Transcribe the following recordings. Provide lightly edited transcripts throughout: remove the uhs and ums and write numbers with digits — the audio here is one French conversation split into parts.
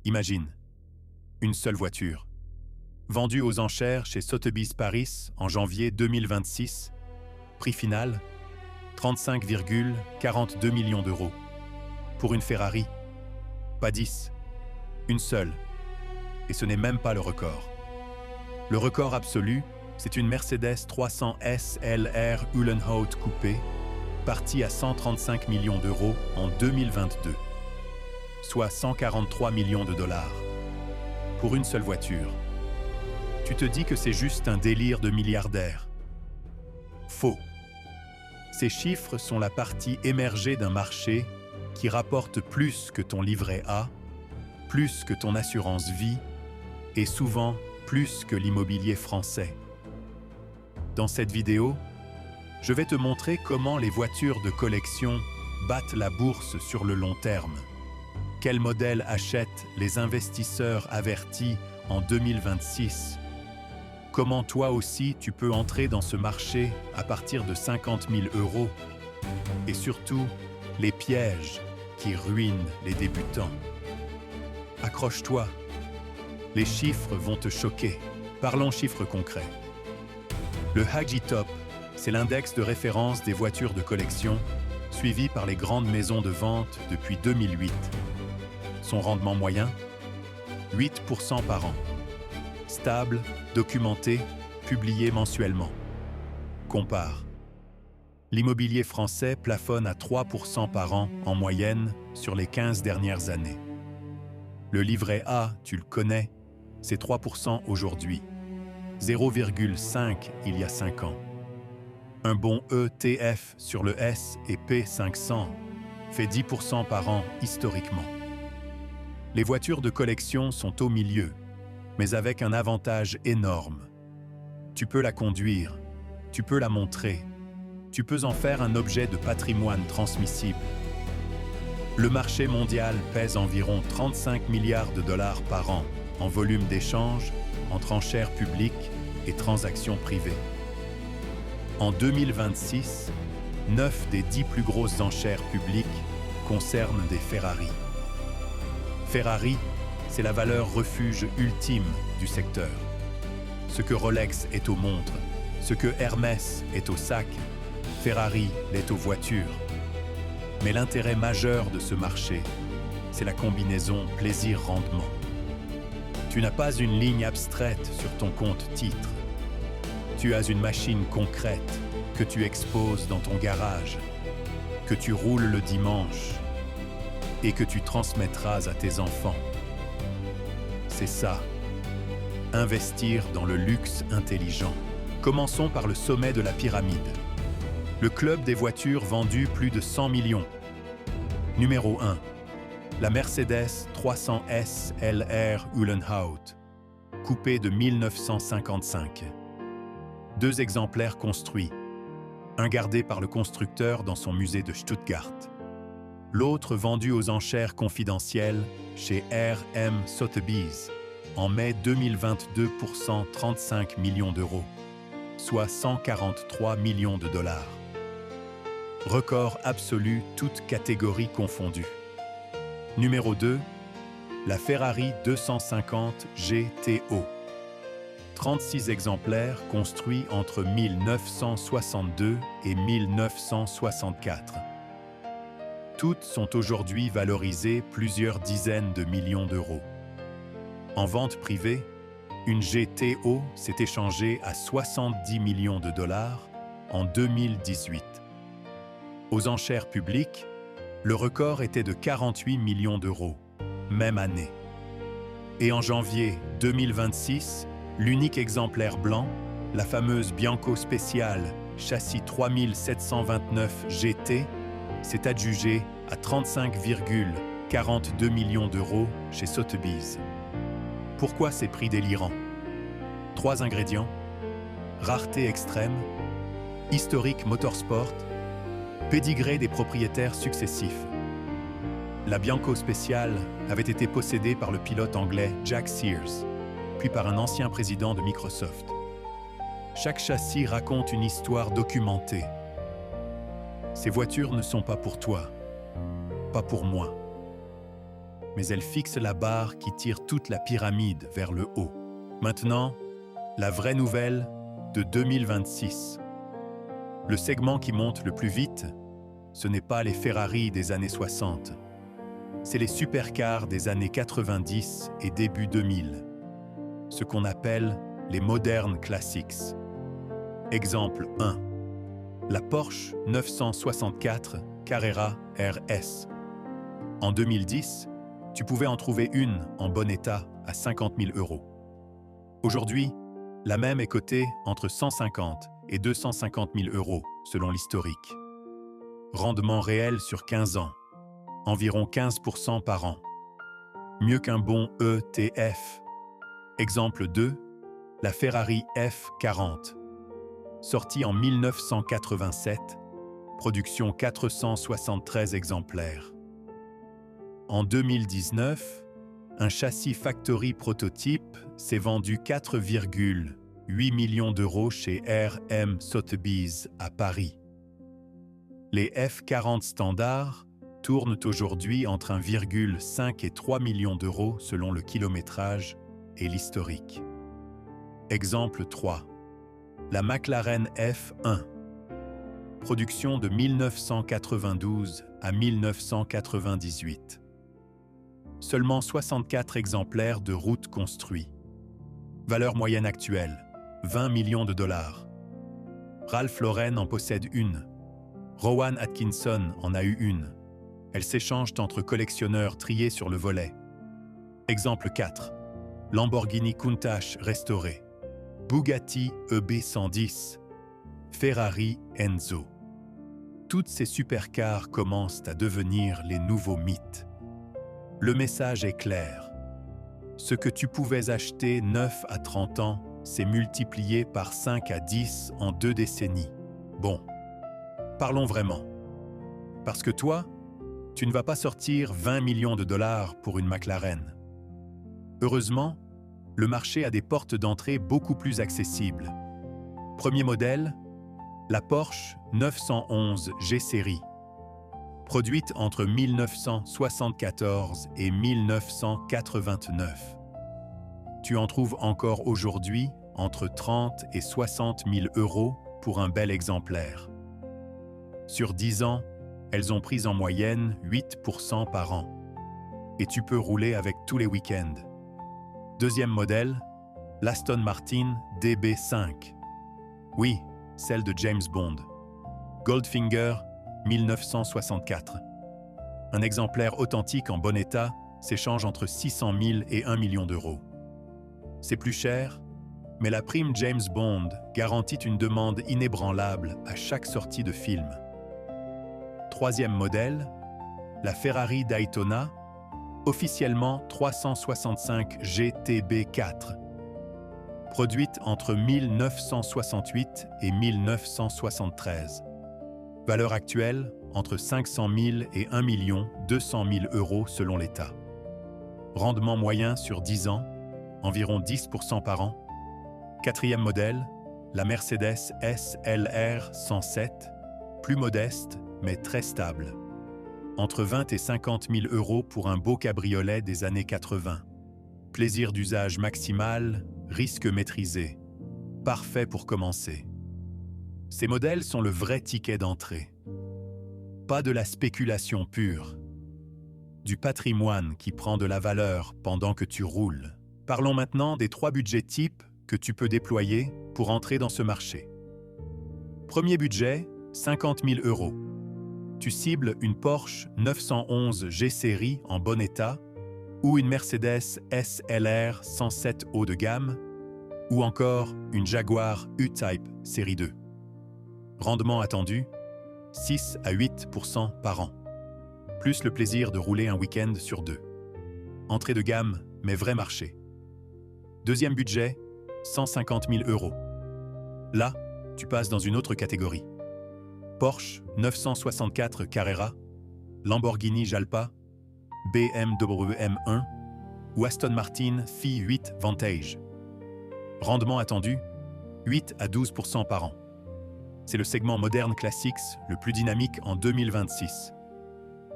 Imagine, une seule voiture, vendue aux enchères chez Sotheby's Paris en janvier 2026, prix final 35,42 millions d'euros. Pour une Ferrari, pas 10, une seule. Et ce n'est même pas le record. Le record absolu, c'est une Mercedes 300 SLR Uhlenhaut coupé, partie à 135 millions d'euros en 2022, soit 143 millions de dollars. Pour une seule voiture. Tu te dis que c'est juste un délire de milliardaire. Faux. Ces chiffres sont la partie émergée d'un marché qui rapporte plus que ton livret A, plus que ton assurance vie et souvent plus que l'immobilier français. Dans cette vidéo, je vais te montrer comment les voitures de collection battent la bourse sur le long terme. Quel modèle achètent les investisseurs avertis en 2026? Comment toi aussi tu peux entrer dans ce marché à partir de 50 000 euros? Et surtout, les pièges qui ruinent les débutants. Accroche-toi, les chiffres vont te choquer. Parlons chiffres concrets. Le Haji Top, c'est l'index de référence des voitures de collection, suivi par les grandes maisons de vente depuis 2008. Son rendement moyen 8% par an. Stable, documenté, publié mensuellement. Compare. L'immobilier français plafonne à 3% par an en moyenne sur les 15 dernières années. Le livret A, tu le connais, c'est 3% aujourd'hui. 0,5 il y a 5 ans. Un bon ETF sur le S&P 500 fait 10% par an historiquement. Les voitures de collection sont au milieu, mais avec un avantage énorme. Tu peux la conduire, tu peux la montrer, tu peux en faire un objet de patrimoine transmissible. Le marché mondial pèse environ 35 milliards de dollars par an en volume d'échange, entre enchères publiques et transactions privées. En 2026, 9 des 10 plus grosses enchères publiques concernent des Ferrari. Ferrari, c'est la valeur refuge ultime du secteur. Ce que Rolex est aux montres, ce que Hermès est aux sacs, Ferrari l'est aux voitures. Mais l'intérêt majeur de ce marché, c'est la combinaison plaisir-rendement. Tu n'as pas une ligne abstraite sur ton compte titre. Tu as une machine concrète que tu exposes dans ton garage, que tu roules le dimanche et que tu transmettras à tes enfants. C'est ça, investir dans le luxe intelligent. Commençons par le sommet de la pyramide. Le club des voitures vendues plus de 100 millions. Numéro 1. La Mercedes 300 SLR Uhlenhaut, coupé de 1955. 2 exemplaires construits, un gardé par le constructeur dans son musée de Stuttgart, l'autre vendu aux enchères confidentielles chez R.M. Sotheby's en mai 2022 pour 135 millions d'euros, soit 143 millions de dollars. Record absolu, toutes catégories confondues. Numéro 2, la Ferrari 250 GTO. 36 exemplaires construits entre 1962 et 1964. Toutes sont aujourd'hui valorisées plusieurs dizaines de millions d'euros. En vente privée, une GTO s'est échangée à 70 millions de dollars en 2018. Aux enchères publiques, le record était de 48 millions d'euros, même année. Et en janvier 2026, l'unique exemplaire blanc, la fameuse Bianco Special châssis 3729 GT, s'est adjugé à 35,42 millions d'euros chez Sotheby's. Pourquoi ces prix délirants? 3 ingrédients: rareté extrême, historique motorsport, pédigré des propriétaires successifs. La Bianco Special avait été possédée par le pilote anglais Jack Sears, puis par un ancien président de Microsoft. Chaque châssis raconte une histoire documentée. Ces voitures ne sont pas pour toi, pas pour moi. mais elle fixe la barre qui tire toute la pyramide vers le haut. Maintenant, la vraie nouvelle de 2026. Le segment qui monte le plus vite, ce n'est pas les Ferrari des années 60. C'est les supercars des années 90 et début 2000. Ce qu'on appelle les modernes classics. Exemple 1. La Porsche 964 Carrera RS. En 2010, tu pouvais en trouver une en bon état à 50 000 €. Aujourd'hui, la même est cotée entre 150 et 250 000 € selon l'historique. Rendement réel sur 15 ans, environ 15% par an. Mieux qu'un bon ETF. Exemple 2, la Ferrari F40. Sortie en 1987, production 473 exemplaires. En 2019, un châssis factory prototype s'est vendu 4,8 millions € chez RM Sotheby's à Paris. Les F40 standards tournent aujourd'hui entre 1,5 et 3 millions € selon le kilométrage et l'historique. Exemple 3. La McLaren F1. Production de 1992 à 1998. Seulement 64 exemplaires de route construits. Valeur moyenne actuelle, 20 millions $. Ralph Lauren en possède une. Rowan Atkinson en a eu une. Elles s'échangent entre collectionneurs triés sur le volet. Exemple 4. Lamborghini Countach restauré. Bugatti EB110. Ferrari Enzo. Toutes ces supercars commencent à devenir les nouveaux mythes. Le message est clair. Ce que tu pouvais acheter 9 à 30 ans s'est multiplié par 5 à 10 en 2 décennies. Bon, parlons vraiment. Parce que toi, tu ne vas pas sortir 20 millions $ pour une McLaren. Heureusement, le marché a des portes d'entrée beaucoup plus accessibles. Premier modèle, la Porsche 911 G-Series. Produite entre 1974 et 1989. Tu en trouves encore aujourd'hui entre 30 et 60 000 € pour un bel exemplaire. Sur 10 ans, elles ont pris en moyenne 8% par an. Et tu peux rouler avec tous les week-ends. Deuxième modèle, l'Aston Martin DB5. Oui, celle de James Bond. Goldfinger 1964. Un exemplaire authentique en bon état s'échange entre 600 000 et 1 million €. C'est plus cher, mais la prime James Bond garantit une demande inébranlable à chaque sortie de film. Troisième modèle, la Ferrari Daytona, officiellement 365 GTB4. Produite entre 1968 et 1973. Valeur actuelle, entre 500 000 et 1 200 000 € selon l'État. Rendement moyen sur 10 ans, environ 10% par an. Quatrième modèle, la Mercedes SLR 107, plus modeste mais très stable. Entre 20 et 50 000 € pour un beau cabriolet des années 80. Plaisir d'usage maximal, risque maîtrisé. Parfait pour commencer. Ces modèles sont le vrai ticket d'entrée. Pas de la spéculation pure. Du patrimoine qui prend de la valeur pendant que tu roules. Parlons maintenant des 3 budgets types que tu peux déployer pour entrer dans ce marché. Premier budget, 50 000 €. Tu cibles une Porsche 911 G-Series en bon état ou une Mercedes SLR 107 haut de gamme ou encore une Jaguar U-Type série 2. Rendement attendu, 6 à 8% par an. Plus le plaisir de rouler un week-end sur 2. Entrée de gamme, mais vrai marché. Deuxième budget, 150 000 €. Là, tu passes dans une autre catégorie. Porsche 964 Carrera, Lamborghini Jalpa, BMW M1 ou Aston Martin Fi8 Vantage. Rendement attendu, 8 à 12% par an. C'est le segment moderne classics le plus dynamique en 2026.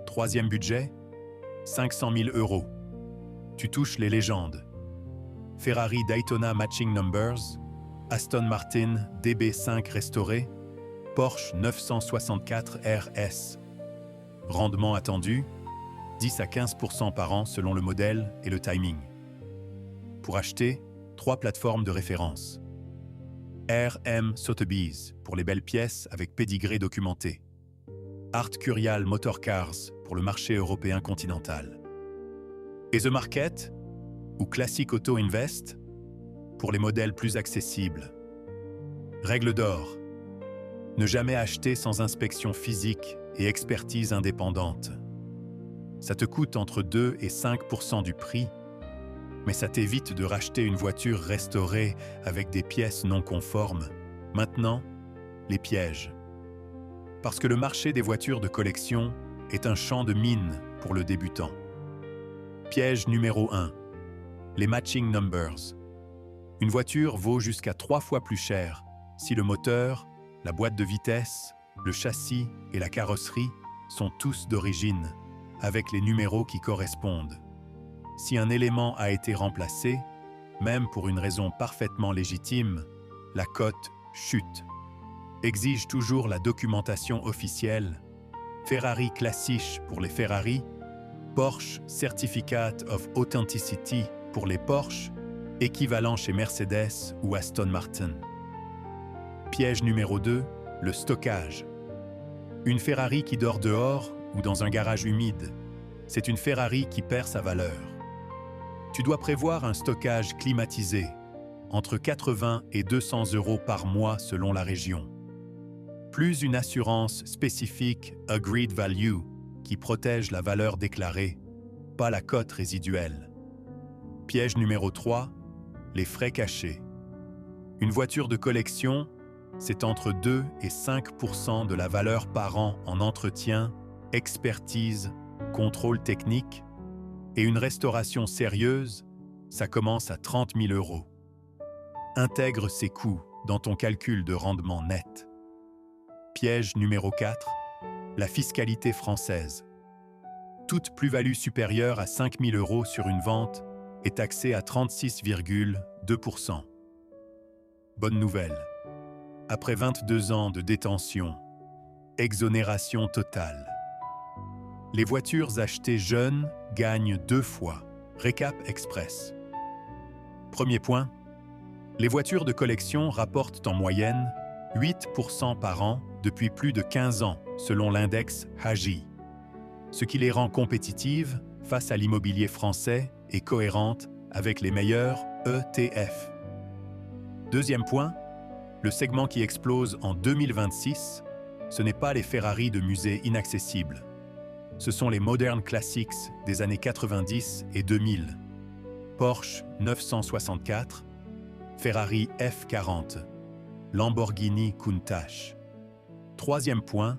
Troisième budget, 500 000 €. Tu touches les légendes. Ferrari Daytona Matching Numbers, Aston Martin DB5 restauré, Porsche 964 RS. Rendement attendu, 10 à 15% par an selon le modèle et le timing. Pour acheter, 3 plateformes de référence. RM Sotheby's pour les belles pièces avec pédigré documenté. Art Curial Motor Cars pour le marché européen continental. Et The Market ou Classic Auto Invest pour les modèles plus accessibles. Règle d'or. Ne jamais acheter sans inspection physique et expertise indépendante. Ça te coûte entre 2 et 5% du prix, mais ça t'évite de racheter une voiture restaurée avec des pièces non conformes. Maintenant, les pièges. Parce que le marché des voitures de collection est un champ de mine pour le débutant. Piège numéro 1. Les matching numbers. Une voiture vaut jusqu'à 3 fois plus cher si le moteur, la boîte de vitesse, le châssis et la carrosserie sont tous d'origine, avec les numéros qui correspondent. Si un élément a été remplacé, même pour une raison parfaitement légitime, la cote chute. Exige toujours la documentation officielle. Ferrari Classisch pour les Ferrari, Porsche Certificate of Authenticity pour les Porsche, équivalent chez Mercedes ou Aston Martin. Piège numéro 2, le stockage. Une Ferrari qui dort dehors ou dans un garage humide, c'est une Ferrari qui perd sa valeur. Tu dois prévoir un stockage climatisé, entre 80 et 200 € par mois selon la région. Plus une assurance spécifique Agreed Value qui protège la valeur déclarée, pas la cote résiduelle. Piège numéro 3, les frais cachés. Une voiture de collection, c'est entre 2 et 5% de la valeur par an en entretien, expertise, contrôle technique, et une restauration sérieuse, ça commence à 30 000 €. Intègre ces coûts dans ton calcul de rendement net. Piège numéro 4, la fiscalité française. Toute plus-value supérieure à 5 000 € sur une vente est taxée à 36,2%. Bonne nouvelle. Après 22 ans de détention, exonération totale. Les voitures achetées jeunes gagnent 2 fois. Récap Express. Premier point, les voitures de collection rapportent en moyenne 8% par an depuis plus de 15 ans, selon l'index HAGI, ce qui les rend compétitives face à l'immobilier français et cohérentes avec les meilleurs ETF. Deuxième point, le segment qui explose en 2026, ce n'est pas les Ferrari de musée inaccessibles. Ce sont les Modern Classics des années 90 et 2000. Porsche 964, Ferrari F40, Lamborghini Countach. Troisième point,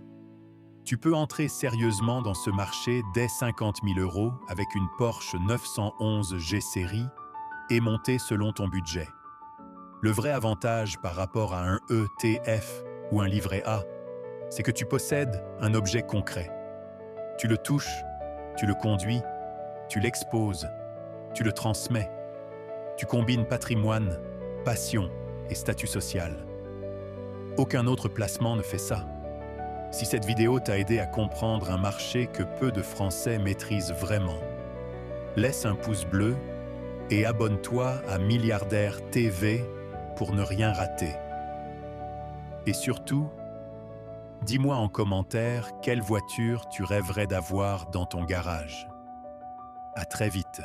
tu peux entrer sérieusement dans ce marché dès 50 000 € avec une Porsche 911 G-Série et monter selon ton budget. Le vrai avantage par rapport à un ETF ou un livret A, c'est que tu possèdes un objet concret. Tu le touches, tu le conduis, tu l'exposes, tu le transmets. Tu combines patrimoine, passion et statut social. Aucun autre placement ne fait ça. Si cette vidéo t'a aidé à comprendre un marché que peu de Français maîtrisent vraiment, laisse un pouce bleu et abonne-toi à Milliardaire TV pour ne rien rater. Et surtout, dis-moi en commentaire quelle voiture tu rêverais d'avoir dans ton garage. À très vite.